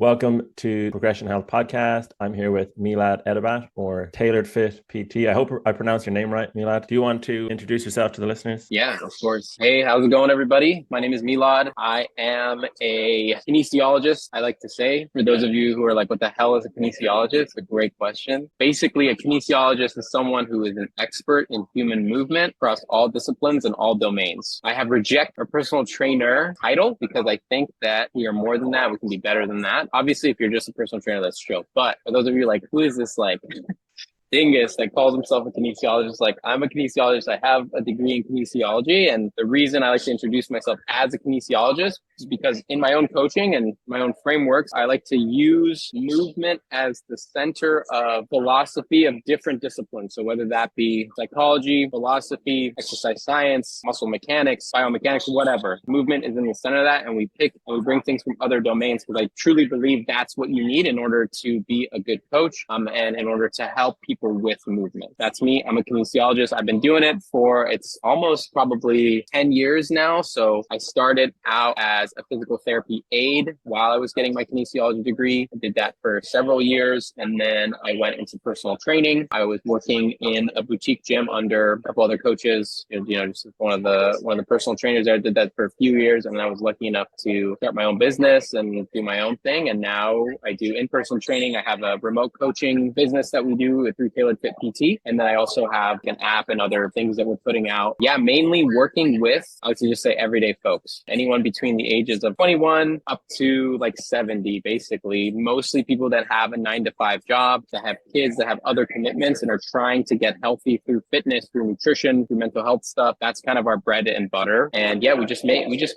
Welcome to Progression Health Podcast. I'm here with Milad Edabat, or Tailored Fit PT. I hope I pronounced your name right, Milad. Do you want to introduce yourself to the listeners? Yeah, of course. Hey, how's it going, everybody? My name is Milad. I am a kinesiologist, I like to say. For those of you who are like, what the hell is a kinesiologist? It's a great question. Basically, a kinesiologist is someone who is an expert in human movement across all disciplines and all domains. I have rejected a personal trainer title because I think that we are more than that. We can be better than that. Obviously, if you're just a personal trainer, that's true. But for those of you like, who is this like dingus that calls himself a kinesiologist? Like, I'm a kinesiologist. I have a degree in kinesiology. And the reason I like to introduce myself as a kinesiologist is because in my own coaching and my own frameworks, I like to use movement as the center of philosophy of different disciplines. So whether that be psychology, philosophy, exercise science, muscle mechanics, biomechanics, whatever, movement is in the center of that. And we bring things from other domains because I truly believe that's what you need in order to be a good coach and in order to help people with movement. That's me. I'm a kinesiologist. I've been doing it for, it's almost probably 10 years now. So I started out as a physical therapy aide while I was getting my kinesiology degree. I did that for several years. And then I went into personal training. I was working in a boutique gym under a couple other coaches, just one of the personal trainers there. I did that for a few years. And I was lucky enough to start my own business and do my own thing. And now I do in-person training. I have a remote coaching business that we do through Tailored Fit PT. And then I also have an app and other things that we're putting out. Yeah, mainly working with, I would just say everyday folks, anyone between the ages of 21 up to like 70, basically. Mostly people that have a 9-to-5 job, that have kids, that have other commitments and are trying to get healthy through fitness, through nutrition, through mental health stuff. That's kind of our bread and butter. And yeah, we just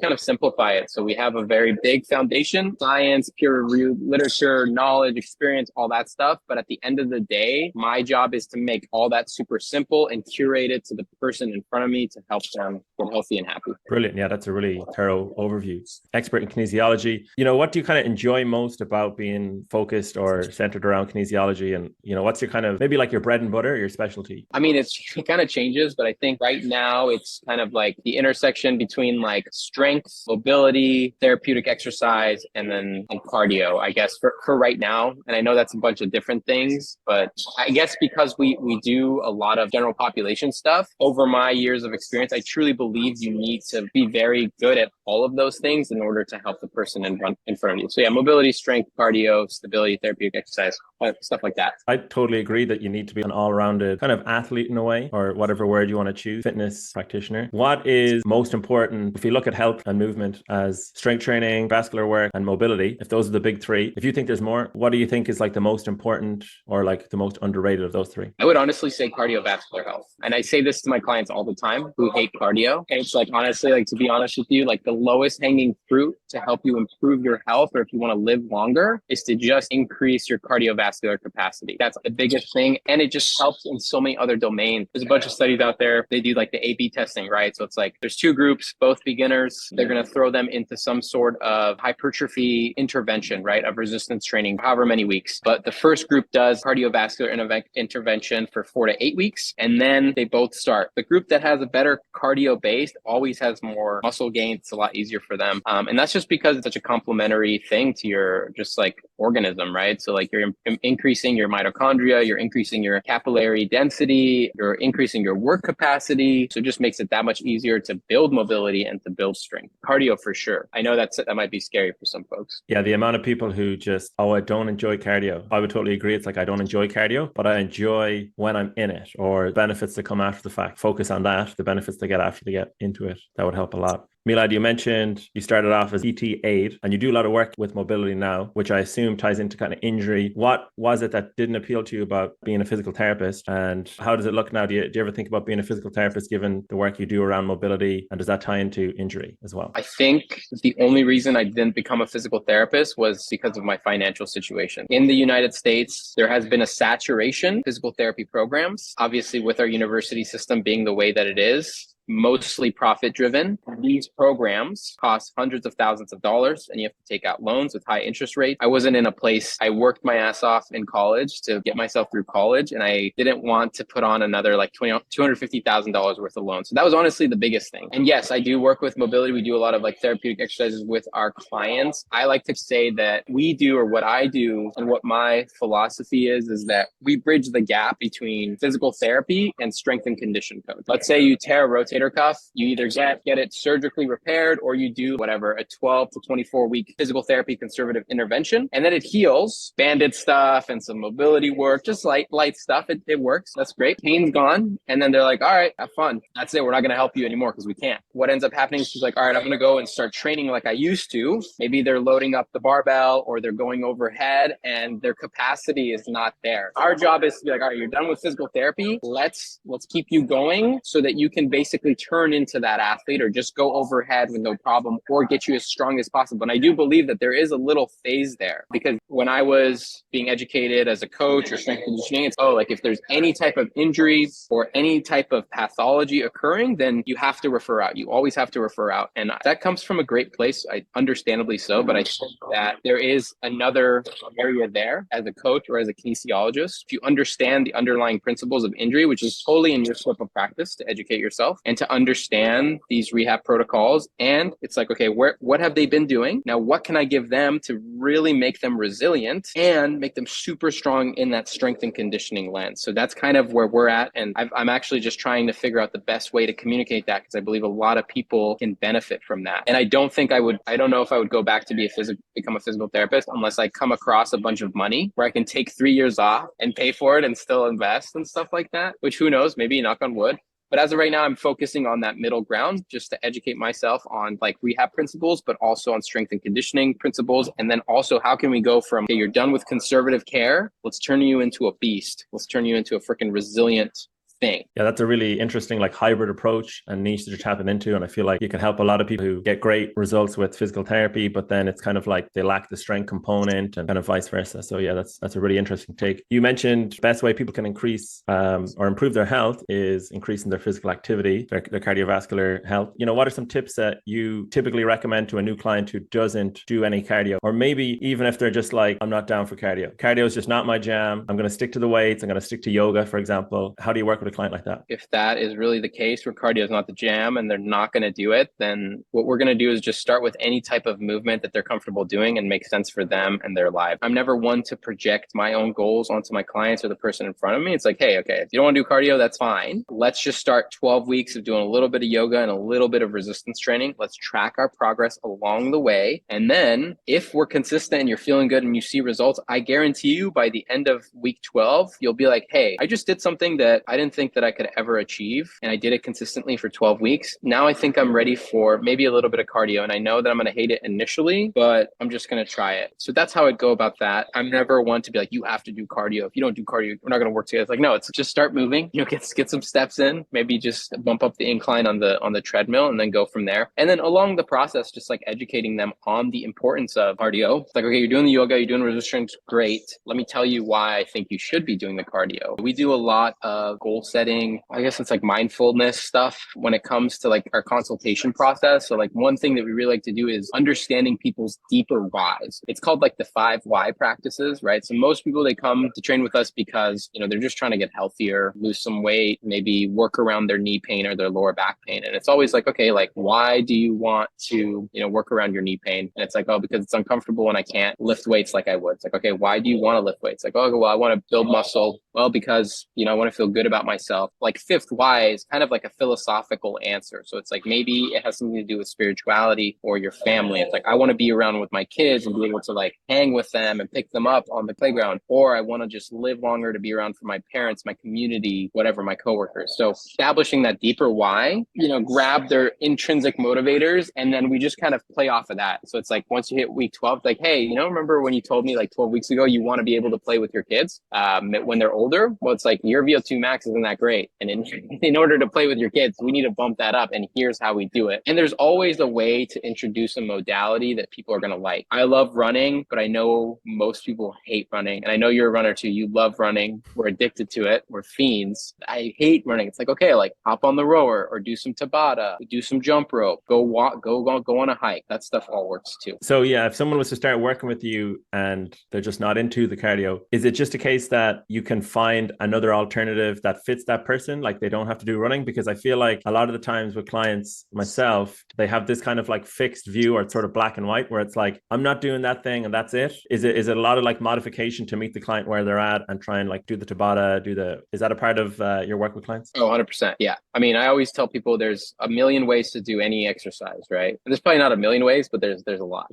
kind of simplify it. So we have a very big foundation, science, peer-reviewed literature, knowledge, experience, all that stuff. But at the end of the day, my job is to make all that super simple and curate it to the person in front of me to help them get healthy and happy. Brilliant. Yeah, that's a really thorough overview. Expert in kinesiology. What do you kind of enjoy most about being focused or centered around kinesiology? And, what's your kind of, maybe like your bread and butter, your specialty? I mean, it kind of changes, but I think right now it's kind of like the intersection between like strength, mobility, therapeutic exercise, and cardio, I guess for right now. And I know that's a bunch of different things, but I guess because we do a lot of general population stuff over my years of experience, I truly believe you need to be very good at all of those things in order to help the person in front of you. So yeah, mobility, strength, cardio, stability, therapeutic exercise, stuff like that. I totally agree that you need to be an all-rounded kind of athlete in a way, or whatever word you want to choose, fitness practitioner. What is most important if you look at health and movement as strength training, vascular work, and mobility? If those are the big three, if you think there's more, what do you think is like the most important or like the most underrated of those three? I would honestly say cardiovascular health. And I say this to my clients all the time who hate cardio. And it's like, honestly, like to be honest with you, like the lowest hanging fruit to help you improve your health, or if you want to live longer, is to just increase your cardiovascular capacity. That's the biggest thing. And it just helps in so many other domains. There's a bunch of studies out there. They do like the A/B testing, right? So it's like, there's two groups, both beginners. They're going to throw them into some sort of hypertrophy intervention, right? Of resistance training, however many weeks. But the first group does cardiovascular intervention for 4 to 8 weeks. And then they both start. The group that has a better cardio base always has more muscle gain. It's a lot easier for them. And that's just because it's such a complementary thing to your just like organism, right? So like you're increasing your mitochondria, you're increasing your capillary density, you're increasing your work capacity. So it just makes it that much easier to build mobility and to build strength. Cardio for sure. I know that might be scary for some folks. Yeah, the amount of people who just, I don't enjoy cardio. I would totally agree. It's like, I don't enjoy cardio, but I enjoy when I'm in it, or benefits that come after the fact. Focus on that, the benefits they get after they get into it. That would help a lot. Milad, you mentioned you started off as PT aid and you do a lot of work with mobility now, which I assume ties into kind of injury. What was it that didn't appeal to you about being a physical therapist, and how does it look now? Do you ever think about being a physical therapist given the work you do around mobility, and does that tie into injury as well? I think the only reason I didn't become a physical therapist was because of my financial situation. In the United States, there has been a saturation of physical therapy programs. Obviously, with our university system being the way that it is, mostly profit driven. These programs cost hundreds of thousands of dollars and you have to take out loans with high interest rates. I wasn't in a place, I worked my ass off in college to get myself through college, and I didn't want to put on another like $250,000 worth of loans. So that was honestly the biggest thing. And yes, I do work with mobility. We do a lot of like therapeutic exercises with our clients. I like to say that we do, or what I do and what my philosophy is that we bridge the gap between physical therapy and strength and condition coach. Let's say you tear a rotator cuff, you either get it surgically repaired or you do whatever, a 12 to 24 week physical therapy conservative intervention, and then it heals, banded stuff and some mobility work, just light stuff. It works. That's great. Pain's gone. And then they're like, all right, have fun. That's it. We're not going to help you anymore because we can't. What ends up happening is she's like, all right, I'm going to go and start training like I used to. Maybe they're loading up the barbell or they're going overhead and their capacity is not there. Our job is to be like, all right, you're done with physical therapy. Let's keep you going so that you can basically turn into that athlete or just go overhead with no problem or get you as strong as possible. And I do believe that there is a little phase there, because when I was being educated as a coach or strength conditioning, it's, like if there's any type of injury or any type of pathology occurring, then you have to refer out. You always have to refer out. And that comes from a great place, understandably so, but I think that there is another area there as a coach or as a kinesiologist. If you understand the underlying principles of injury, which is totally in your scope of practice to educate yourself and to understand these rehab protocols. And it's like, okay, what have they been doing? Now, what can I give them to really make them resilient and make them super strong in that strength and conditioning lens? So that's kind of where we're at. And I'm actually just trying to figure out the best way to communicate that, because I believe a lot of people can benefit from that. And I don't know if I would go back to become a physical therapist unless I come across a bunch of money where I can take 3 years off and pay for it and still invest and stuff like that, which who knows, maybe, knock on wood. But as of right now, I'm focusing on that middle ground just to educate myself on like rehab principles, but also on strength and conditioning principles. And then also, how can we go from, okay, you're done with conservative care, let's turn you into a beast. Let's turn you into a freaking resilient thing. Yeah, that's a really interesting like hybrid approach and niche that you're tapping into. And I feel like you can help a lot of people who get great results with physical therapy, but then it's kind of like they lack the strength component and kind of vice versa. So yeah, that's a really interesting take. You mentioned the best way people can increase or improve their health is increasing their physical activity, their cardiovascular health. What are some tips that you typically recommend to a new client who doesn't do any cardio? Or maybe even if they're just like, I'm not down for cardio. Cardio is just not my jam. I'm going to stick to the weights. I'm going to stick to yoga, for example. How do you work with a client like that? If that is really the case, where cardio is not the jam and they're not going to do it, then what we're going to do is just start with any type of movement that they're comfortable doing and makes sense for them and their life. I'm never one to project my own goals onto my clients or the person in front of me. It's like, hey, okay, if you don't want to do cardio, that's fine. Let's just start 12 weeks of doing a little bit of yoga and a little bit of resistance training. Let's track our progress along the way. And then if we're consistent and you're feeling good and you see results, I guarantee you by the end of week 12, you'll be like, hey, I just did something that I didn't think that I could ever achieve, and I did it consistently for 12 weeks. Now I think I'm ready for maybe a little bit of cardio, and I know that I'm going to hate it initially, but I'm just going to try it. So that's how I'd go about that. I'm never one to be like, you have to do cardio. If you don't do cardio, we're not going to work together. It's like, no, it's just start moving, get some steps in, maybe just bump up the incline on the treadmill and then go from there. And then along the process, just like educating them on the importance of cardio. It's like, okay, you're doing the yoga, you're doing resistance, great. Let me tell you why I think you should be doing the cardio. We do a lot of goal setting. I guess it's like mindfulness stuff when it comes to like our consultation process. So like one thing that we really like to do is understanding people's deeper whys. It's called like the 5 why practices, right? So most people, they come to train with us because, they're just trying to get healthier, lose some weight, maybe work around their knee pain or their lower back pain. And it's always like, okay, like why do you want to, work around your knee pain? And it's like, oh, because it's uncomfortable and I can't lift weights like I would. It's like, okay, why do you want to lift weights? Like, oh, well, I want to build muscle. Well, because, I want to feel good about myself. Like 5th why is kind of like a philosophical answer. So it's like, maybe it has something to do with spirituality or your family. It's like, I want to be around with my kids and be able to like hang with them and pick them up on the playground. Or I want to just live longer to be around for my parents, my community, whatever, my coworkers. So establishing that deeper why, grab their intrinsic motivators, and then we just kind of play off of that. So it's like, once you hit week 12, like, hey, remember when you told me like 12 weeks ago, you want to be able to play with your kids when they're older? Well, it's like your VO2 max isn't that great. And in order to play with your kids, we need to bump that up. And here's how we do it. And there's always a way to introduce a modality that people are going to like. I love running, but I know most people hate running. And I know you're a runner too. You love running. We're addicted to it. We're fiends. I hate running. It's like, okay, like hop on the rower or do some Tabata, do some jump rope, go walk, go on a hike. That stuff all works too. So yeah, if someone was to start working with you and they're just not into the cardio, is it just a case that you can find another alternative that fits that person? Like they don't have to do running? Because I feel like a lot of the times with clients, myself, they have this kind of like fixed view, or it's sort of black and white, where it's like, I'm not doing that thing and that's it. Is it a lot of like modification to meet the client where they're at and try and like do the Tabata, is that a part of your work with clients? Oh, 100%. Yeah. I mean, I always tell people there's a million ways to do any exercise, right? And there's probably not a million ways, but there's a lot.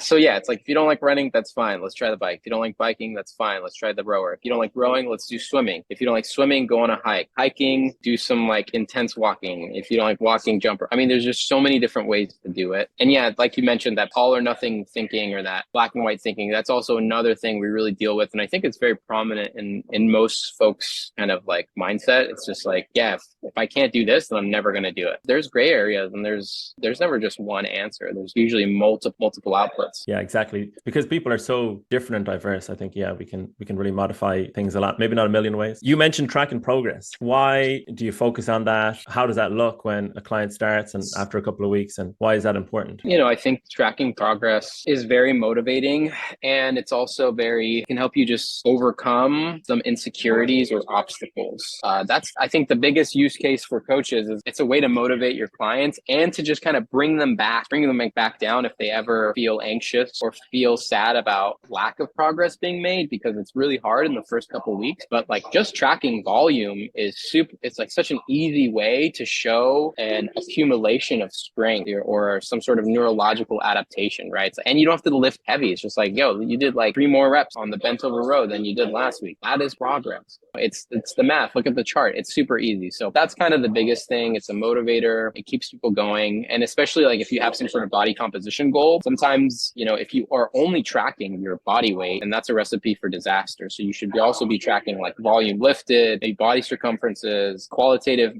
So yeah, it's like, if you don't like running, that's fine. Let's try the bike. If you don't like biking, that's fine. Let's try the rower. If you don't like rowing, let's do swimming. If you don't like swimming, go on a hike. Hiking, do some like intense walking. If you don't like walking, jumper. I mean, there's just so many different ways to do it. And yeah, like you mentioned, that all or nothing thinking or that black and white thinking, that's also another thing we really deal with. And I think it's very prominent in most folks' kind of like mindset. It's just like, yeah, if I can't do this, then I'm never going to do it. There's gray areas and there's never just one answer. There's usually multiple outputs. Yeah, exactly. Because people are so different and diverse. I think, yeah, we can really modify things a lot. Maybe not a million ways. You mentioned tracking progress. Why do you focus on that? How does that look when a client starts and after a couple of weeks? And why is that important? You know, I think tracking progress is very motivating, and it's also can help you just overcome some insecurities or obstacles. That's, I think, the biggest use case for coaches is it's a way to motivate your clients and to just kind of bring them back down if they ever feel anxious or feel sad about lack of progress being made, because it's really hard in the first couple of weeks. But like just tracking volume is it's like such an easy way to show an accumulation of strength or some sort of neurological adaptation, right? And you don't have to lift heavy. It's just like, yo, you did like 3 more reps on the bent over row than you did last week. That is progress. It's the math. Look at the chart. It's super easy. So that's kind of the biggest thing. It's a motivator. It keeps people going. And especially like if you have some sort of body composition goal, sometimes, you know, if you are only tracking your body weight, and that's a recipe for disaster. So you should also be tracking like volume lifted, maybe body circumferences, qualitative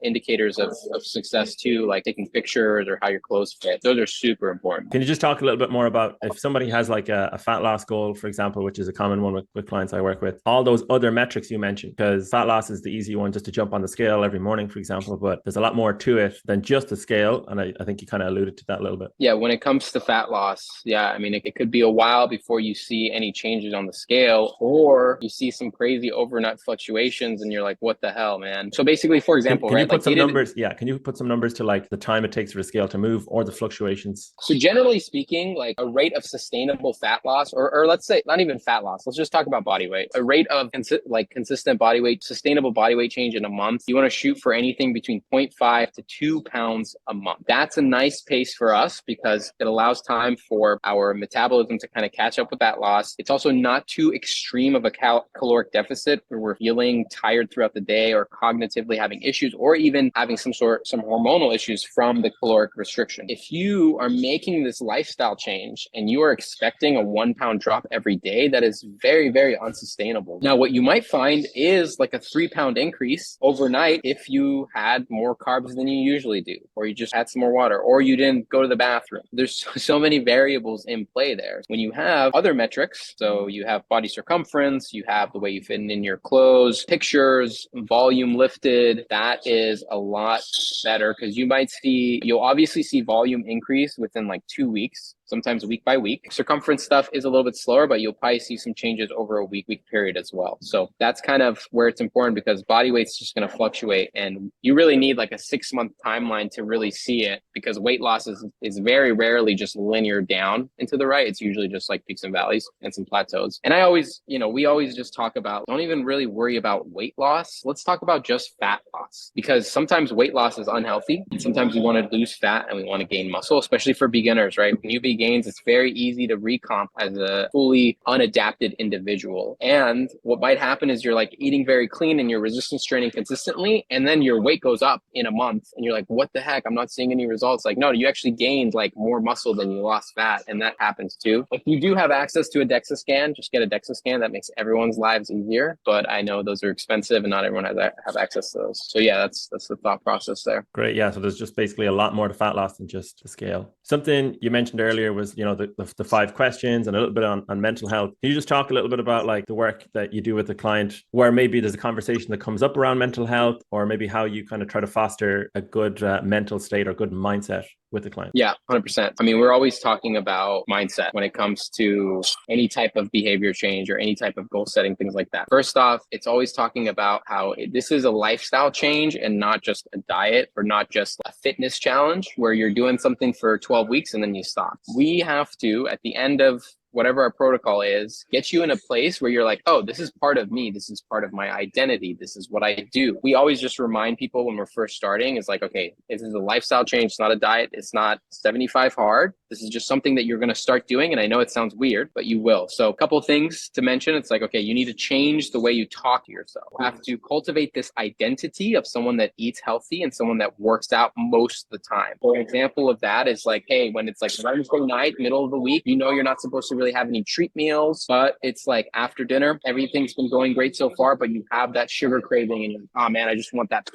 indicators of success too, like taking pictures or how your clothes fit. Those are super important. Can you just talk a little bit more about if somebody has like a fat loss goal, for example, which is a common one with clients I work with, all those other metrics you mentioned, because fat loss is the easy one, just to jump on the scale every morning, for example, but there's a lot more to it than just the scale. And I think you kind of alluded to that a little bit. Yeah, when it comes to fat loss, yeah, I mean, it could be a while before you see any changes on the scale, or you see some crazy overnight fluctuations and you're like, what the hell, man? So basically, for example, can you right? put some numbers? Yeah. Can you put some numbers to like the time it takes for the scale to move or the fluctuations? So generally speaking, like a rate of sustainable fat loss, or let's say not even fat loss, let's just talk about body weight. A rate of consistent body weight, sustainable body weight change in a month, you want to shoot for anything between 0.5 to 2 pounds a month. That's a nice pace for us because it allows time for our metabolism to kind of catch up with that loss. It's also not too extreme of a caloric deficit where we're feeling tired throughout the day or cognitively having issues or even having some hormonal issues from the caloric restriction. If you are making this lifestyle change and you are expecting a 1 pound drop every day, that is very, very unsustainable. Now, what you might find is like a 3 pound increase overnight if you had more carbs than you usually do, or you just had some more water, or you didn't go to the bathroom. There's so many variables in play there. When you have other metrics, so you have body circumference, you have the way you fit in your clothes, pictures, volume lifted, that is a lot better because you'll obviously see volume increase within like 2 weeks. Sometimes week by week. Circumference stuff is a little bit slower, but you'll probably see some changes over a week period as well. So that's kind of where it's important because body weight's just going to fluctuate and you really need like a 6-month timeline to really see it because weight loss is very rarely just linear down into the right. It's usually just like peaks and valleys and some plateaus. And we always just talk about, don't even really worry about weight loss. Let's talk about just fat loss because sometimes weight loss is unhealthy. And sometimes we want to lose fat and we want to gain muscle, especially for beginners, right? When you begin gains, it's very easy to recomp as a fully unadapted individual. And what might happen is you're like eating very clean and you're resistance training consistently, and then your weight goes up in a month and you're like, what the heck? I'm not seeing any results. Like, no, you actually gained like more muscle than you lost fat. And that happens too. If you do have access to a DEXA scan, just get a DEXA scan. That makes everyone's lives easier. But I know those are expensive and not everyone have access to those. So yeah, that's the thought process there. Great. Yeah. So there's just basically a lot more to fat loss than just the scale. Something you mentioned earlier was, the 5 questions and a little bit on mental health. Can you just talk a little bit about like the work that you do with the client where maybe there's a conversation that comes up around mental health, or maybe how you kind of try to foster a good mental state or good mindset with the client? Yeah, 100%. I mean, we're always talking about mindset when it comes to any type of behavior change or any type of goal setting, things like that. First off, it's always talking about how this is a lifestyle change and not just a diet or not just a fitness challenge where you're doing something for 12 weeks and then you stop. We have to, at the end of whatever our protocol is, get you in a place where you're like, oh, this is part of me. This is part of my identity. This is what I do. We always just remind people when we're first starting, it's like, okay, this is a lifestyle change. It's not a diet. It's not 75 hard. This is just something that you're going to start doing. And I know it sounds weird, but you will. So a couple things to mention. It's like, okay, you need to change the way you talk to yourself. You have to cultivate this identity of someone that eats healthy and someone that works out most of the time. For an example of that is like, hey, when it's like Wednesday night, middle of the week, you're not supposed to really have any treat meals, but it's like after dinner, everything's been going great so far, but you have that sugar craving and you're like, oh man, I just want that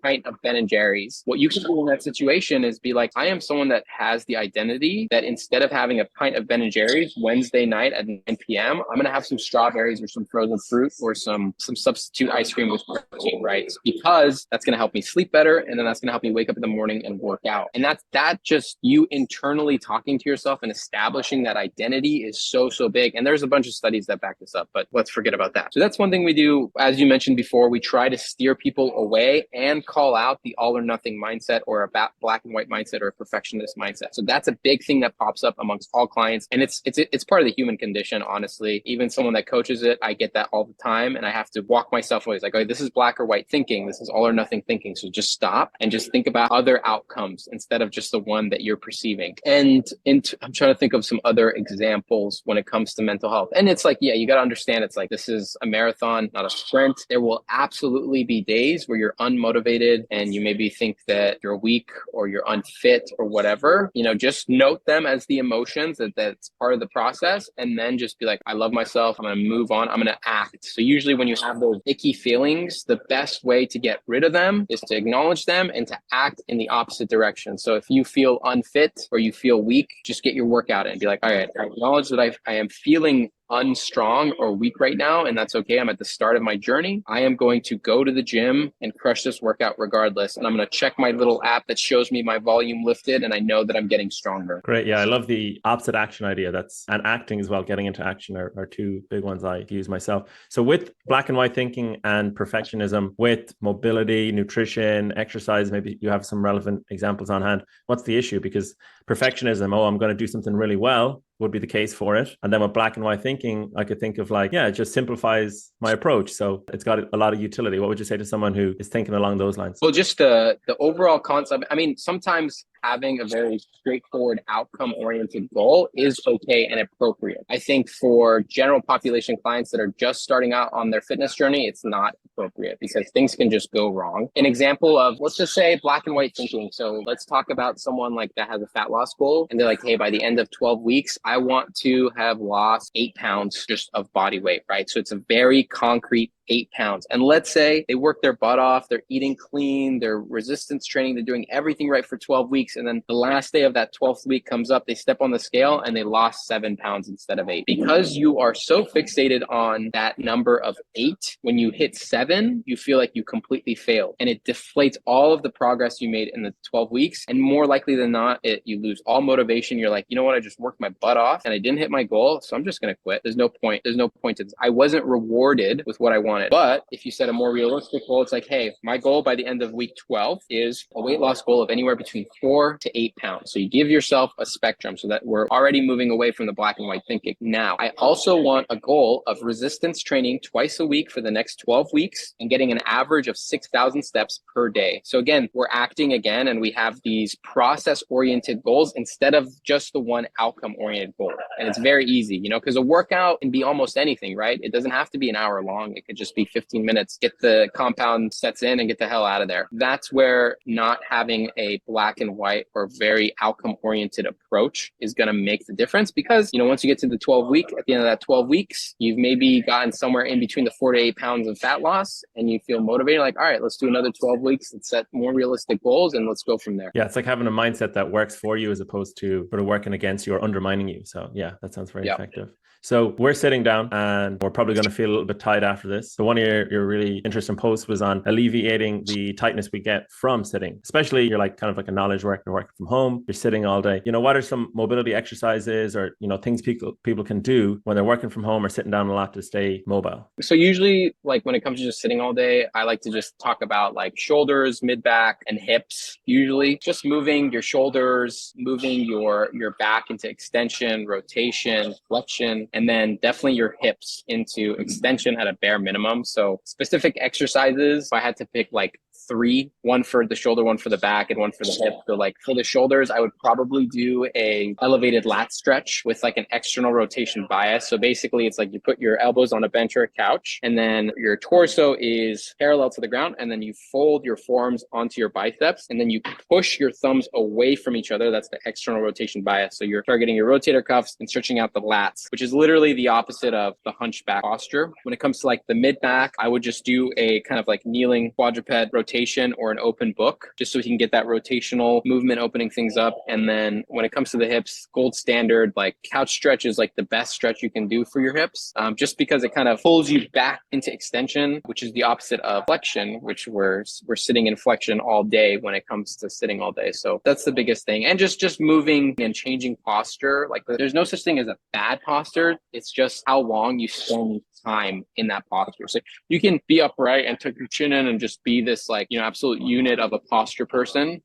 pint of Ben and Jerry's. What you can do in that situation is be like, I am someone that has the identity that instead of having a pint of Ben and Jerry's Wednesday night at 9 p.m., I'm going to have some strawberries or some frozen fruit or some substitute ice cream with protein, right? Because that's going to help me sleep better. And then that's going to help me wake up in the morning and work out. And that just you internally talking to yourself and establishing that identity is so big. And there's a bunch of studies that back this up, but let's forget about that. So that's one thing we do. As you mentioned before, we try to steer people away and call out the all or nothing mindset or a black and white mindset or a perfectionist mindset. So that's a big thing that pops up amongst all clients. And it's part of the human condition, honestly. Even someone that coaches it, I get that all the time. And I have to walk myself away. It's like, oh, this is black or white thinking. This is all or nothing thinking. So just stop and just think about other outcomes instead of just the one that you're perceiving. And I'm trying to think of some other examples when it comes to mental health. And it's like, yeah, you got to understand it's like, this is a marathon, not a sprint. There will absolutely be days where you're unmotivated and you maybe think that you're weak or you're unfit or whatever. Just note them as the emotions that's part of the process. And then just be like, I love myself. I'm going to move on. I'm going to act. So usually when you have those icky feelings, the best way to get rid of them is to acknowledge them and to act in the opposite direction. So if you feel unfit or you feel weak, just get your workout in and be like, all right, I acknowledge that I am feeling unstrong or weak right now, and that's okay. I'm at the start of my journey. I am going to go to the gym and crush this workout regardless. And I'm going to check my little app that shows me my volume lifted, and I know that I'm getting stronger. Great. Yeah, I love the opposite action idea. And acting as well, getting into action are two big ones I use myself. So with black and white thinking and perfectionism, with mobility, nutrition, exercise, maybe you have some relevant examples on hand. What's the issue? Because perfectionism, I'm going to do something really well, would be the case for it. And then with black and white thinking, I could think of like, yeah, it just simplifies my approach. So it's got a lot of utility. What would you say to someone who is thinking along those lines? Well, just the overall concept. I mean, sometimes having a very straightforward outcome-oriented goal is okay and appropriate. I think for general population clients that are just starting out on their fitness journey, it's not appropriate because things can just go wrong. An example of, let's just say black and white thinking. So let's talk about someone like that has a fat loss goal and they're like, hey, by the end of 12 weeks, I want to have lost 8 pounds just of body weight, right? So it's a very concrete 8 pounds. And let's say they work their butt off, they're eating clean, they're resistance training, they're doing everything right for 12 weeks. And then the last day of that 12th week comes up, they step on the scale and they lost 7 pounds instead of 8. Because you are so fixated on that number of 8, when you hit 7, you feel like you completely failed. And it deflates all of the progress you made in the 12 weeks. And more likely than not, you lose all motivation. You're like, you know what? I just worked my butt off and I didn't hit my goal. So I'm just going to quit. There's no point. There's no point to this. I wasn't rewarded with what I wanted. on it. But if you set a more realistic goal, it's like, hey, my goal by the end of week 12 is a weight loss goal of anywhere between 4 to 8 pounds. So you give yourself a spectrum so that we're already moving away from the black and white thinking. Now, I also want a goal of resistance training twice a week for the next 12 weeks and getting an average of 6,000 steps per day. So again, we're acting again, and we have these process-oriented goals instead of just the one outcome-oriented goal. And it's very easy, because a workout can be almost anything, right? It doesn't have to be an hour long. It could just be 15 minutes. Get the compound sets in and get the hell out of there. That's where not having a black and white or very outcome-oriented approach is going to make the difference, because, once you get to the 12 week, at the end of that 12 weeks, you've maybe gotten somewhere in between the 4 to 8 pounds of fat loss, and you feel motivated, like, all right, let's do another 12 weeks and set more realistic goals, and let's go from there. Yeah, it's like having a mindset that works for you as opposed to sort of working against you or undermining you. So yeah, that sounds very effective. So we're sitting down and we're probably going to feel a little bit tight after this. So one of your really interesting posts was on alleviating the tightness we get from sitting, especially you're like kind of like a knowledge worker working from home. You're sitting all day. What are some mobility exercises or, things people can do when they're working from home or sitting down a lot to stay mobile? So usually, like when it comes to just sitting all day, I like to just talk about like shoulders, mid back, and hips. Usually just moving your shoulders, moving your back into extension, rotation, flexion, and then definitely your hips into extension at a bare minimum. So specific exercises, if I had to pick like 3, one for the shoulder, one for the back, and one for the hip. So like for the shoulders, I would probably do a elevated lat stretch with like an external rotation bias. So basically it's like you put your elbows on a bench or a couch, and then your torso is parallel to the ground, and then you fold your forearms onto your biceps, and then you push your thumbs away from each other. That's the external rotation bias. So you're targeting your rotator cuffs and stretching out the lats, which is literally the opposite of the hunchback posture. When it comes to like the mid back, I would just do a kind of like kneeling quadruped rotation or an open book, just so we can get that rotational movement, opening things up. And then when it comes to the hips, gold standard, like couch stretch is like the best stretch you can do for your hips, just because it kind of pulls you back into extension, which is the opposite of flexion, which we're sitting in flexion all day when it comes to sitting all day. So that's the biggest thing. And just moving and changing posture. Like there's no such thing as a bad posture. It's just how long you spend time in that posture. So you can be upright and tuck your chin in and just be this like, absolute unit of a posture person.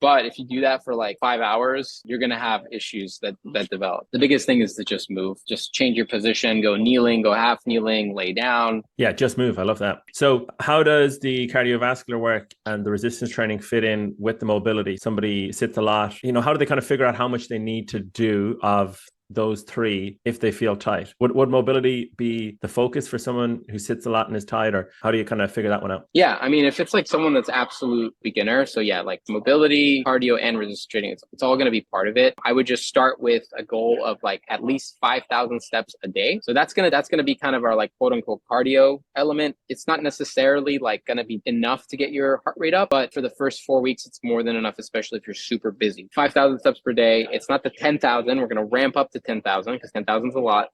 But if you do that for like 5 hours, you're going to have issues that develop. The biggest thing is to just move, just change your position, go kneeling, go half kneeling, lay down. Yeah, just move. I love that. So how does the cardiovascular work and the resistance training fit in with the mobility? Somebody sits a lot, how do they kind of figure out how much they need to do of those 3 if they feel tight? Would mobility be the focus for someone who sits a lot and is tight, or how do you kind of figure that one out? Yeah, I mean, if it's like someone that's absolute beginner, so yeah, like mobility, cardio, and resistance training, it's all going to be part of it. I would just start with a goal of like at least 5,000 steps a day. So that's gonna be kind of our like quote unquote cardio element. It's not necessarily like gonna be enough to get your heart rate up, but for the first 4 weeks, it's more than enough, especially if you're super busy. 5,000 steps per day. It's not the 10,000. We're gonna ramp up to 10,000 because 10,000 is a lot.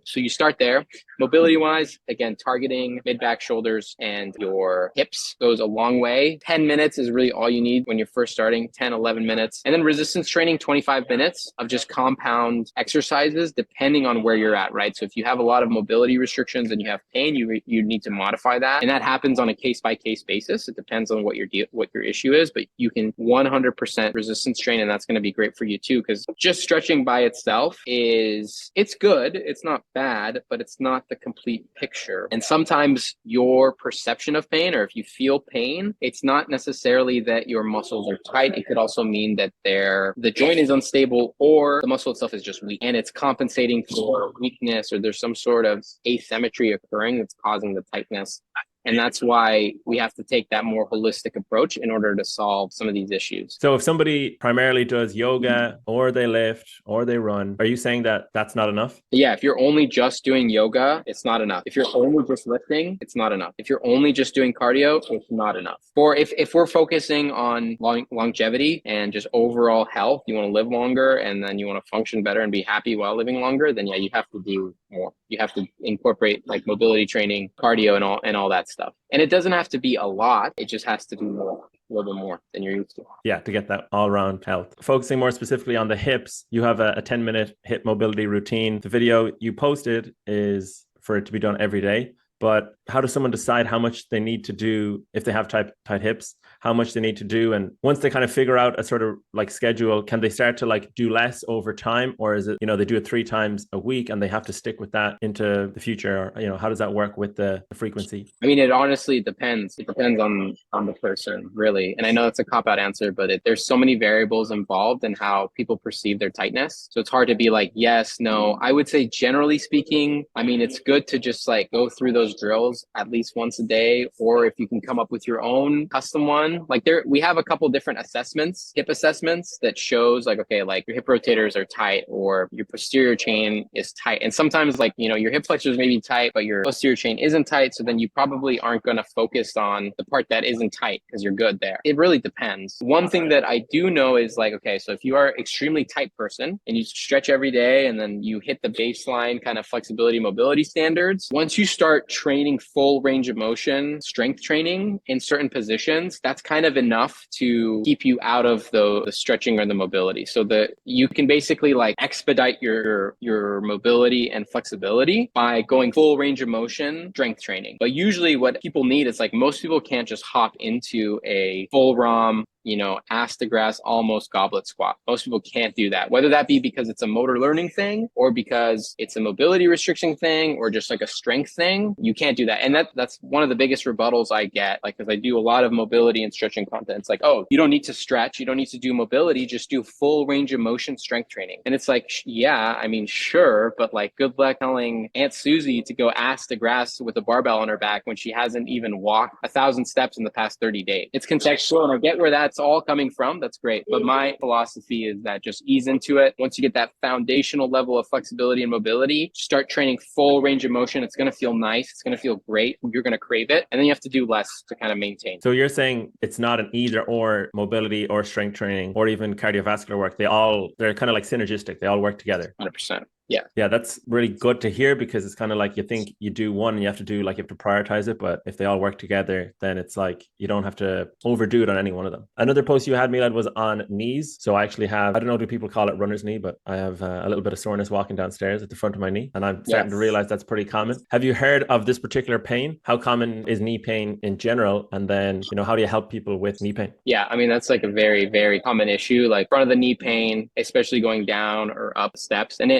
So you start there. Mobility wise, again, targeting mid back, shoulders, and your hips goes a long way. 10 minutes is really all you need when you're first starting, 10, 11 minutes. And then resistance training, 25 minutes of just compound exercises, depending on where you're at, right? So if you have a lot of mobility restrictions and you have pain, you need to modify that. And that happens on a case by case basis. It depends on what your issue is, but you can 100% resistance train, and that's going to be great for you too, because just stretching by itself it's good. It's not bad, but it's not the complete picture. And sometimes your perception of pain, or if you feel pain, it's not necessarily that your muscles are tight. It could also mean that the joint is unstable, or the muscle itself is just weak and it's compensating for weakness, or there's some sort of asymmetry occurring that's causing the tightness. And that's why we have to take that more holistic approach in order to solve some of these issues. So if somebody primarily does yoga, or they lift, or they run, are you saying that that's not enough? Yeah, if you're only just doing yoga, it's not enough. If you're only just lifting, it's not enough. If you're only just doing cardio, it's not enough. Or if we're focusing on longevity and just overall health, you want to live longer and then you want to function better and be happy while living longer, then yeah, you have to do more. You have to incorporate like mobility training, cardio, and all that stuff. And it doesn't have to be a lot. It just has to be more, a little bit more than you're used to. Yeah, to get that all-round health. Focusing more specifically on the hips, you have a 10-minute hip mobility routine. The video you posted is for it to be done every day. but how does someone decide how much they need to do if they have tight hips, how much they need to do? And once they kind of figure out a sort of like schedule, can they start to like do less over time? Or is it, they do it 3 times a week and they have to stick with that into the future? Or, how does that work with the frequency? I mean, it honestly depends. It depends on the person, really. And I know it's a cop-out answer, but there's so many variables involved in how people perceive their tightness. So it's hard to be like, yes, no. I would say generally speaking, I mean, it's good to just like go through those drills at least once a day, or if you can come up with your own custom one. Like we have a couple different assessments, hip assessments that shows like, okay, like your hip rotators are tight or your posterior chain is tight. And sometimes like, your hip flexors may be tight, but your posterior chain isn't tight. So then you probably aren't going to focus on the part that isn't tight because you're good there. It really depends. One thing that I do know is like, okay, so if you are extremely tight person and you stretch every day and then you hit the baseline kind of flexibility mobility standards, once you start training full range of motion, strength training in certain positions, that's kind of enough to keep you out of the stretching or the mobility. So you can basically like expedite your mobility and flexibility by going full range of motion strength training. But usually what people need is like most people can't just hop into a full ROM, ass to grass, almost goblet squat. Most people can't do that, whether that be because it's a motor learning thing or because it's a mobility restriction thing or just like a strength thing. You can't do that. And that's one of the biggest rebuttals I get, like, because I do a lot of mobility and stretching content. It's like, oh, you don't need to stretch. You don't need to do mobility. Just do full range of motion strength training. And it's like, yeah, I mean, sure. But like, good luck telling Aunt Susie to go ass to grass with a barbell on her back when she hasn't even walked 1,000 steps in the past 30 days. It's contextual. And I get where that's all coming from. That's great. But my philosophy is that just ease into it. Once you get that foundational level of flexibility and mobility, start training full range of motion. It's going to feel nice. It's going to feel great. You're going to crave it. And then you have to do less to kind of maintain. So you're saying it's not an either or mobility or strength training or even cardiovascular work. They're kind of like synergistic. They all work together. 100%. Yeah. Yeah, that's really good to hear, because it's kind of like you think you do one and you have to prioritize it. But if they all work together, then it's like you don't have to overdo it on any one of them. Another post you had, Milad, was on knees. So I actually have, I don't know, do people call it runner's knee, but I have a little bit of soreness walking downstairs at the front of my knee. And I'm starting to realize that's pretty common. Have you heard of this particular pain? How common is knee pain in general? And then, how do you help people with knee pain? Yeah, I mean, that's like a very, very common issue, like front of the knee pain, especially going down or up steps. And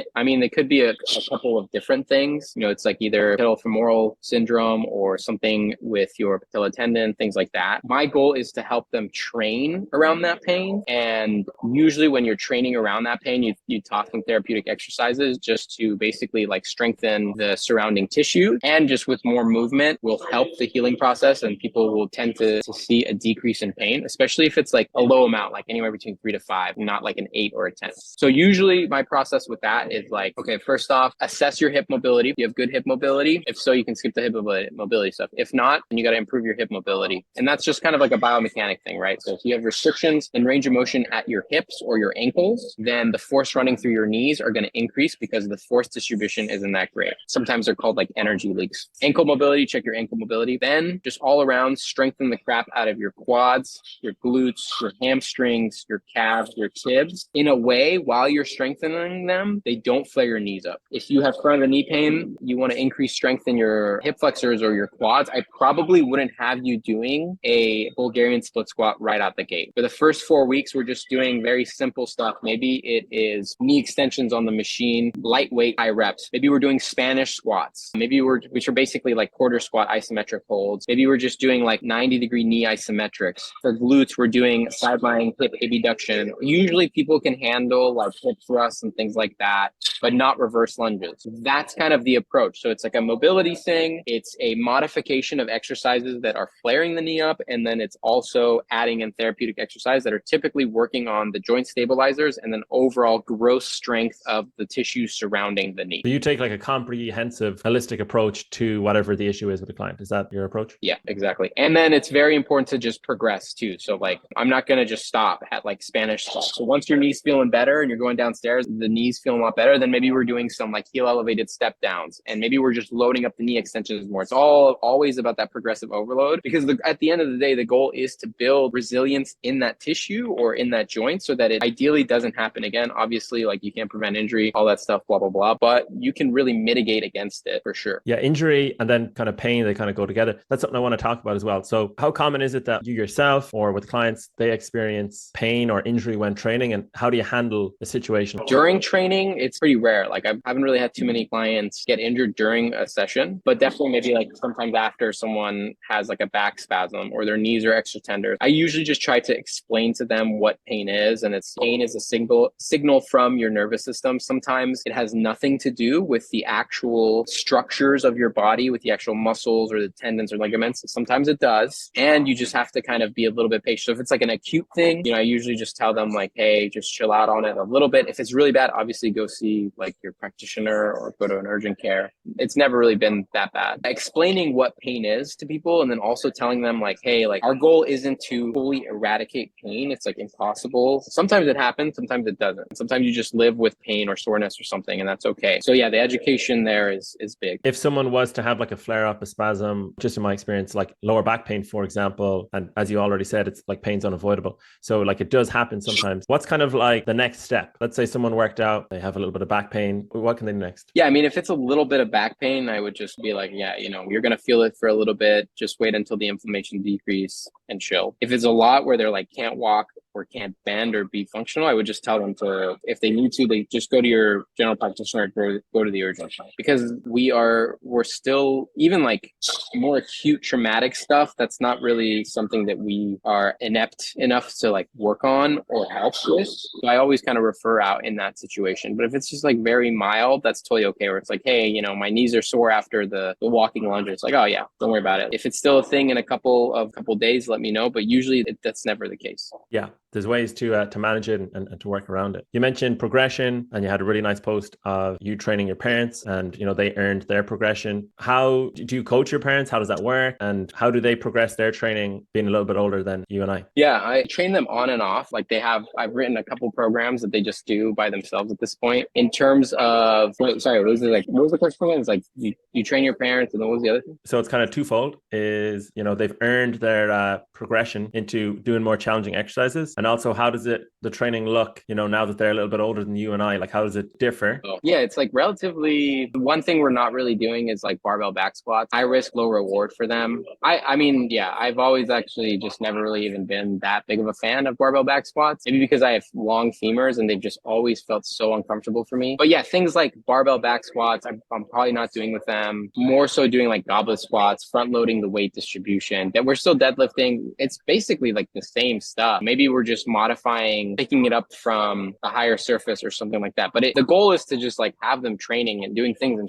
it could be a couple of different things. It's like either patellofemoral syndrome or something with your patella tendon, things like that. My goal is to help them train around that pain. And usually when you're training around that pain, you talk them therapeutic exercises just to basically like strengthen the surrounding tissue, and just with more movement will help the healing process. And people will tend to see a decrease in pain, especially if it's like a low amount, like anywhere between 3 to 5, not like an 8 or a 10. So usually my process with that is like, okay, first off, assess your hip mobility. If you have good hip mobility, if so, you can skip the hip mobility stuff. If not, then you got to improve your hip mobility. And that's just kind of like a biomechanic thing, right? So if you have restrictions in range of motion at your hips or your ankles, then the force running through your knees are going to increase because the force distribution isn't that great. Sometimes they're called like energy leaks. Ankle mobility, check your ankle mobility. Then just all around, strengthen the crap out of your quads, your glutes, your hamstrings, your calves, your tibs. In a way, while you're strengthening them, they don't flare your knees up. If you have front of the knee pain, you want to increase strength in your hip flexors or your quads, I probably wouldn't have you doing a Bulgarian split squat right out the gate. For the first 4 weeks, we're just doing very simple stuff. Maybe it is knee extensions on the machine, lightweight, high reps. Maybe we're doing Spanish squats. Which are basically like quarter squat isometric holds. Maybe we're just doing like 90-degree knee isometrics. For glutes, we're doing sideline hip abduction. Usually people can handle like hip thrusts and things like that, but not reverse lunges. That's kind of the approach. So it's like a mobility thing. It's a modification of exercises that are flaring the knee up. And then it's also adding in therapeutic exercise that are typically working on the joint stabilizers and then overall gross strength of the tissue surrounding the knee. So you take like a comprehensive, holistic approach to whatever the issue is with the client. Is that your approach? Yeah, exactly. And then it's very important to just progress too. So like, I'm not going to just stop at like Spanish squats. So once your knee's feeling better and you're going downstairs, the knee's feeling a lot better, then maybe we're doing some like heel elevated step downs, and maybe we're just loading up the knee extensions more. It's all always about that progressive overload, because at the end of the day, the goal is to build resilience in that tissue or in that joint so that it ideally doesn't happen again. Obviously, like you can't prevent injury, all that stuff, blah, blah, blah, but you can really mitigate against it for sure. Yeah, injury and then kind of pain, they kind of go together. That's something I want to talk about as well. So how common is it that you yourself or with clients, they experience pain or injury when training, and how do you handle the situation? During training, it's pretty rare. Like I haven't really had too many clients get injured during a session, but definitely maybe like sometimes after someone has like a back spasm or their knees are extra tender. I usually just try to explain to them what pain is, and pain is a signal from your nervous system. Sometimes it has nothing to do with the actual structures of your body, with the actual muscles or the tendons or ligaments. Sometimes it does, and you just have to kind of be a little bit patient. So if it's like an acute thing, I usually just tell them like, hey, just chill out on it a little bit. If it's really bad, obviously go see like your practitioner or go to an urgent care. It's never really been that bad. Explaining what pain is to people, and then also telling them like, hey, like our goal isn't to fully eradicate pain. It's like impossible. Sometimes it happens, sometimes it doesn't. Sometimes you just live with pain or soreness or something, and that's okay. So yeah, the education there is big. If someone was to have like a flare up, a spasm, just in my experience, like lower back pain, for example, and as you already said, it's like pain's unavoidable. So like it does happen sometimes. What's kind of like the next step? Let's say someone worked out, they have a little bit of back pain. What can they do next? Yeah, I mean, if it's a little bit of back pain, I would just be like, yeah, you're going to feel it for a little bit. Just wait until the inflammation decrease and chill. If it's a lot where they're like can't walk or can't bend or be functional, I would just tell them to, if they need to, they just go to your general practitioner or go to the urgent care. Because we're still, even like more acute traumatic stuff, that's not really something that we are inept enough to like work on or help with. So I always kind of refer out in that situation. But if it's just like very mild, that's totally okay. Where it's like, hey, my knees are sore after the walking lunge. It's like, oh yeah, don't worry about it. If it's still a thing in a couple days, let me know. But usually that's never the case. Yeah. There's ways to manage it and to work around it. You mentioned progression, and you had a really nice post of you training your parents, and they earned their progression. How do you coach your parents? How does that work? And how do they progress their training being a little bit older than you and I? Yeah, I train them on and off. Like I've written a couple programs that they just do by themselves at this point. In terms of, what was the first one? It's like you train your parents, and then what was the other thing? So it's kind of twofold. Is they've earned their progression into doing more challenging exercises. And also, how does the training look, now that they're a little bit older than you and I? Like, how does it differ? Yeah, it's like relatively, one thing we're not really doing is like barbell back squats. High risk, low reward for them. I mean, yeah, I've always actually just never really even been that big of a fan of barbell back squats. Maybe because I have long femurs and they've just always felt so uncomfortable for me. But yeah, things like barbell back squats, I'm probably not doing with them. More so doing like goblet squats, front loading the weight distribution. That we're still deadlifting. It's basically like the same stuff. Maybe we're just modifying, picking it up from a higher surface or something like that. But the goal is to just like have them training and doing things in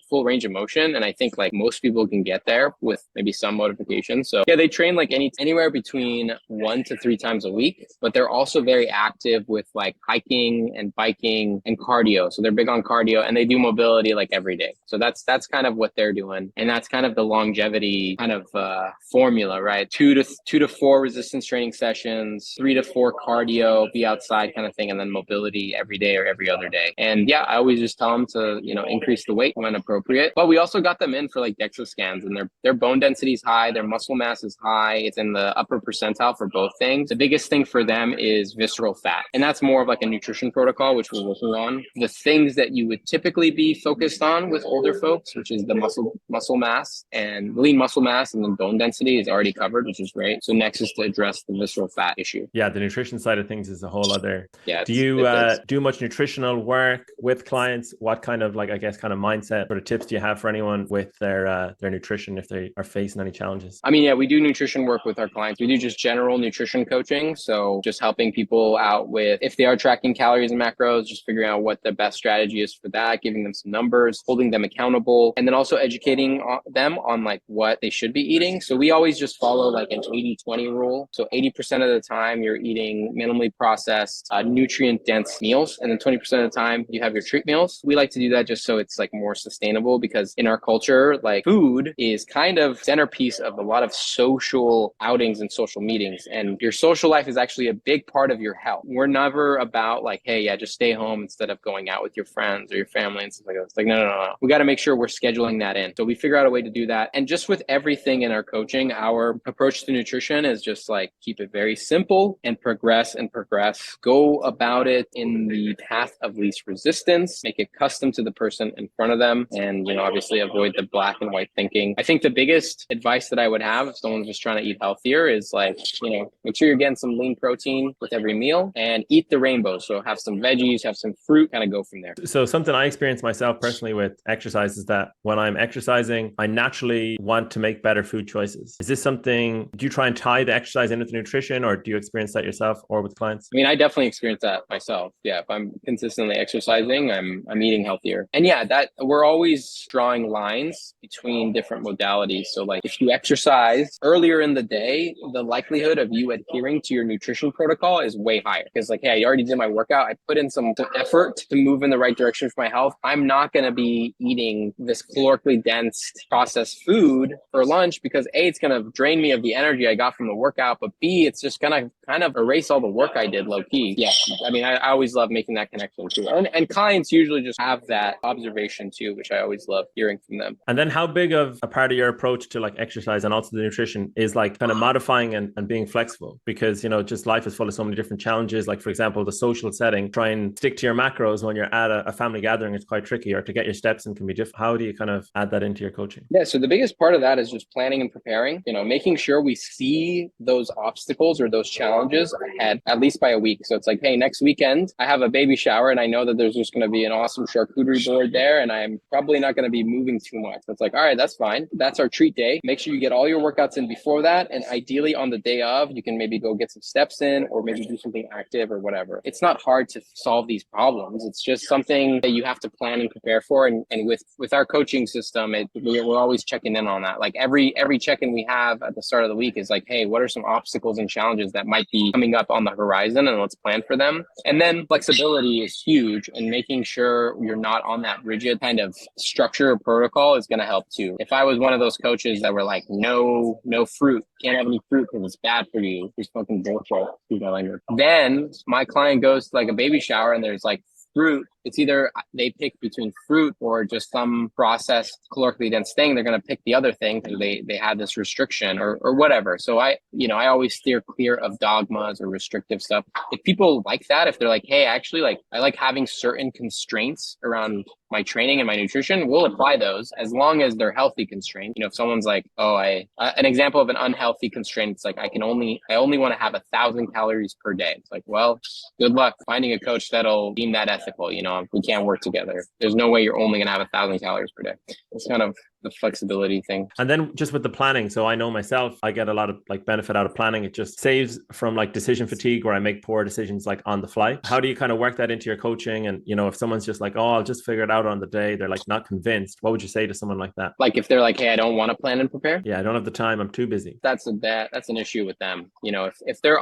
full range of motion. And I think like most people can get there with maybe some modification. So yeah, they train like anywhere between 1 to 3 times a week, but they're also very active with like hiking and biking and cardio. So they're big on cardio, and they do mobility like every day. So that's kind of what they're doing. And that's kind of the longevity kind of formula, right? 2 to 4 resistance training sessions, 3 to 4 cardio, be outside kind of thing, and then mobility every day or every other day. And yeah, I always just tell them to, increase the weight when appropriate. But we also got them in for like DEXA scans, and their bone density is high, their muscle mass is high. It's in the upper percentile for both things. The biggest thing for them is visceral fat. And that's more of like a nutrition protocol, which we're working on. The things that you would typically be focused on with older folks, which is the muscle mass and lean muscle mass, and then bone density is already covered, which is great. So next is to address the visceral fat issue. Yeah, the nutrition side of things is a whole other. Yeah. Do you do much nutritional work with clients? What kind of mindset or tips do you have for anyone with their nutrition if they are facing any challenges? I mean, yeah, we do nutrition work with our clients. We do just general nutrition coaching. So just helping people out with, if they are tracking calories and macros, just figuring out what the best strategy is for that, giving them some numbers, holding them accountable, and then also educating them on like what they should be eating. So we always just follow like an 80-20 rule. So 80% of the time you're eating minimally processed, nutrient dense meals. And then 20% of the time you have your treat meals. We like to do that just so it's like more sustainable, because in our culture, like food is kind of centerpiece of a lot of social outings and social meetings. And your social life is actually a big part of your health. We're never about like, hey, yeah, just stay home instead of going out with your friends or your family and stuff like that. It's like, no. We got to make sure we're scheduling that in. So we figure out a way to do that. And just with everything in our coaching, our approach to nutrition is just like keep it very simple and progress and progress. Go about it in the path of least resistance, make it custom to the person in front of them, and, you know, obviously avoid the black and white thinking. I think the biggest advice that I would have if someone's just trying to eat healthier is like, you know, make sure you're getting some lean protein with every meal and eat the rainbow. So have some veggies, have some fruit, kind of go from there. So something I experience myself personally with exercise is that when I'm exercising, I naturally want to make better food choices. Is this something, do you try and tie the exercise in with the nutrition, or do you experience that yourself or with clients? I mean, I definitely experience that myself. Yeah, if I'm consistently exercising, I'm eating healthier. And yeah, that we're always drawing lines between different modalities. So like if you exercise earlier in the day, the likelihood of you adhering to your nutrition protocol is way higher. Because like, hey, I already did my workout. I put in some effort to move in the right direction for my health. I'm not going to be eating this calorically dense processed food for lunch because A, it's going to drain me of the energy I got from the workout, but B, it's just going to kind of erase all the work I did low key. Yeah. I mean, I always love making that connection too. And clients usually just have that observation too, which I always love hearing from them. And then how big of a part of your approach to like exercise and also the nutrition is like kind of modifying and being flexible? Because, you know, just life is full of so many different challenges. Like, for example, the social setting, try and stick to your macros when you're at a family gathering, it's quite tricky, or to get your steps in can be different. How do you kind of add that into your coaching? Yeah, so the biggest part of that is just planning and preparing, you know, making sure we see those obstacles or those challenges ahead, at least by a week. So it's like, hey, next weekend, I have a baby shower and I know that there's just going to be an awesome charcuterie board there and I'm probably not going to be moving too much. So it's like, all right, that's fine. That's our treat day. Make sure you get all your workouts in before that. And ideally on the day of, you can maybe go get some steps in or maybe do something active or whatever. It's not hard to solve these problems. It's just something that you have to plan and prepare for. And with our coaching system, we're always checking in on that. Like every check-in we have at the start of the week is like, hey, what are some obstacles and challenges that might be coming up on the horizon, and let's plan for them. And then flexibility is huge, and making sure you're not on that rigid kind of structure or protocol is going to help too. If I was one of those coaches that were like, no fruit, can't have any fruit because it's bad for you, it's fucking bullshit, excuse my language. Then my client goes to like a baby shower and there's like fruit. It's either they pick between fruit or just some processed calorically dense thing. They're going to pick the other thing because they had this restriction or whatever. So I always steer clear of dogmas or restrictive stuff. If people like that, if they're like, hey, actually, like I like having certain constraints around my training and my nutrition, we'll apply those as long as they're healthy constraints. You know, if someone's like, oh, an example of an unhealthy constraint, it's like I only want to have 1,000 calories per day. It's like, well, good luck finding a coach that'll deem that ethical. You know, we can't work together. There's no way you're only going to have 1,000 calories per day. It's kind of the flexibility thing. And then just with the planning. So I know myself, I get a lot of like benefit out of planning. It just saves from like decision fatigue where I make poor decisions like on the fly. How do you kind of work that into your coaching? And, you know, if someone's just like, oh, I'll just figure it out on the day, they're like not convinced. What would you say to someone like that? Like if they're like, hey, I don't want to plan and prepare. Yeah, I don't have the time. I'm too busy. That's an issue with them. You know, if they're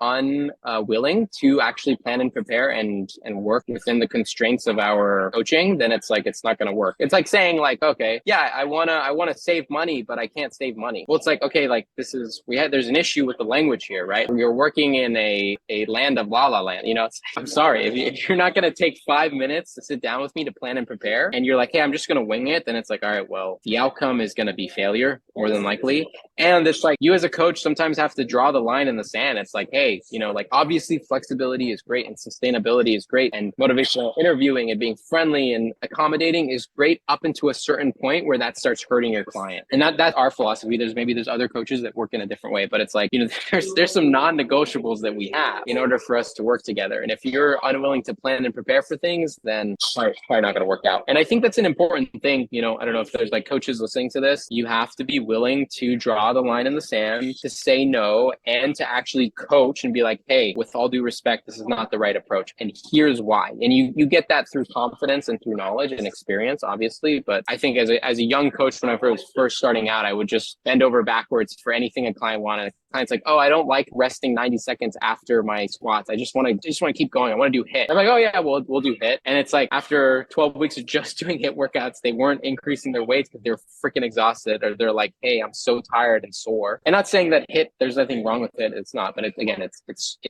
unwilling to actually plan and prepare and work within the constraints of our coaching, then it's like, it's not going to work. It's like saying like, okay, yeah, I want to save money, but I can't save money. Well, it's like, okay, like there's an issue with the language here, right? You're working in a land of la la land, you know, I'm sorry. If you're not going to take 5 minutes to sit down with me to plan and prepare and you're like, hey, I'm just going to wing it, then it's like, all right, well, the outcome is going to be failure more than likely. And it's like you as a coach sometimes have to draw the line in the sand. It's like, hey, you know, like obviously flexibility is great and sustainability is great and motivational interviewing and being friendly and accommodating is great up into a certain point where that starts hurting your client. And that's our philosophy. There's other coaches that work in a different way, but it's like, you know, there's some non-negotiables that we have in order for us to work together. And if you're unwilling to plan and prepare for things, then it's probably not going to work out. And I think that's an important thing. You know, I don't know if there's like coaches listening to this. You have to be willing to draw the line in the sand, to say no, and to actually coach and be like, hey, with all due respect, this is not the right approach. And here's why. And you get that through confidence and through knowledge and experience, obviously. But I think as a young coach, when I was first starting out, I would just bend over backwards for anything a client wanted. clients like, oh, I don't like resting 90 seconds after my squats. I just want to keep going. I want to do HIIT. I'm like, oh yeah, we'll do HIIT. And it's like after 12 weeks of just doing HIIT workouts, they weren't increasing their weights because they're freaking exhausted, or they're like, hey, I'm so tired and sore. And not saying that HIIT, there's nothing wrong with it. It's not, but it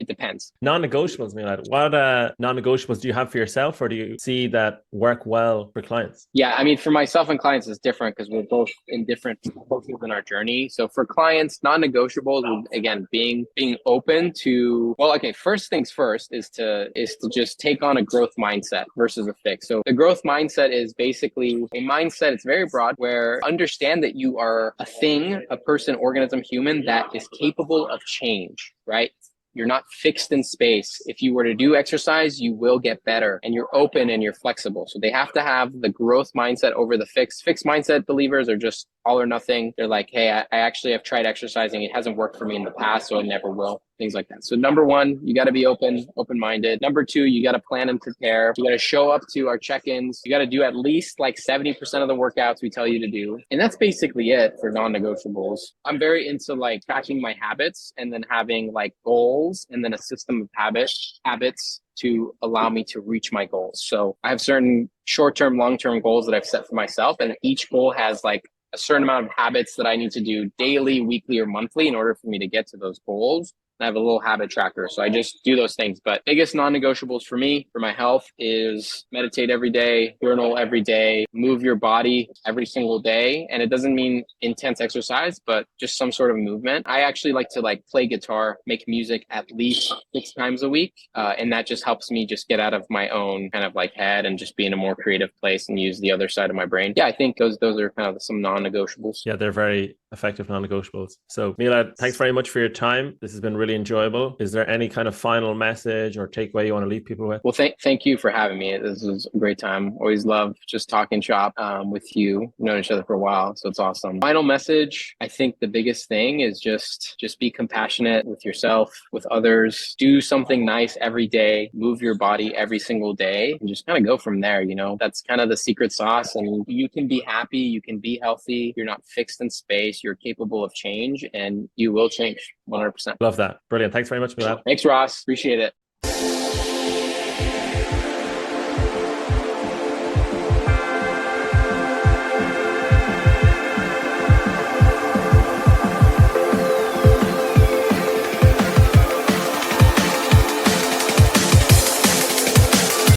depends. Non-negotiables, Milad. What non-negotiables do you have for yourself, or do you see that work well for clients? Yeah, I mean, for myself and clients, it's different because we're both in different places in our journey. So for clients, non-negotiables, again, being open to, well, okay, first things first is to just take on a growth mindset versus a fix. So the growth mindset is basically a mindset, it's very broad, where understand that you are a thing, a person, organism, human that is capable of change, right? You're not fixed in space. If you were to do exercise, you will get better, and you're open and you're flexible. So they have to have the growth mindset over the fixed mindset. Believers are just all or nothing. They're like, hey, I actually have tried exercising. It hasn't worked for me in the past, so it never will. Things like that. So number one, you got to be open-minded. Number two, you got to plan and prepare. You got to show up to our check-ins. You got to do at least like 70% of the workouts we tell you to do. And that's basically it for non-negotiables. I'm very into like tracking my habits and then having like goals and then a system of habits to allow me to reach my goals. So I have certain short-term, long-term goals that I've set for myself. And each goal has like a certain amount of habits that I need to do daily, weekly, or monthly in order for me to get to those goals. I have a little habit tracker. So I just do those things. But biggest non-negotiables for me, for my health, is meditate every day, journal every day, move your body every single day. And it doesn't mean intense exercise, but just some sort of movement. I actually like to like play guitar, make music at least 6 times a week. And that just helps me just get out of my own kind of like head and just be in a more creative place and use the other side of my brain. Yeah, I think those are kind of some non-negotiables. Yeah, they're very effective non-negotiables. So Milad, thanks very much for your time. This has been really enjoyable. Is there any kind of final message or takeaway you want to leave people with? Well, thank you for having me. This was a great time. Always love just talking shop with you. We've known each other for a while, so it's awesome. Final message, I think the biggest thing is just be compassionate with yourself, with others. Do something nice every day. Move your body every single day and just kind of go from there. You know, that's kind of the secret sauce. And you can be happy. You can be healthy. You're not fixed in space. You're capable of change, and you will change 100%. Love that. Brilliant. Thanks very much for that. Thanks, Ross. Appreciate it.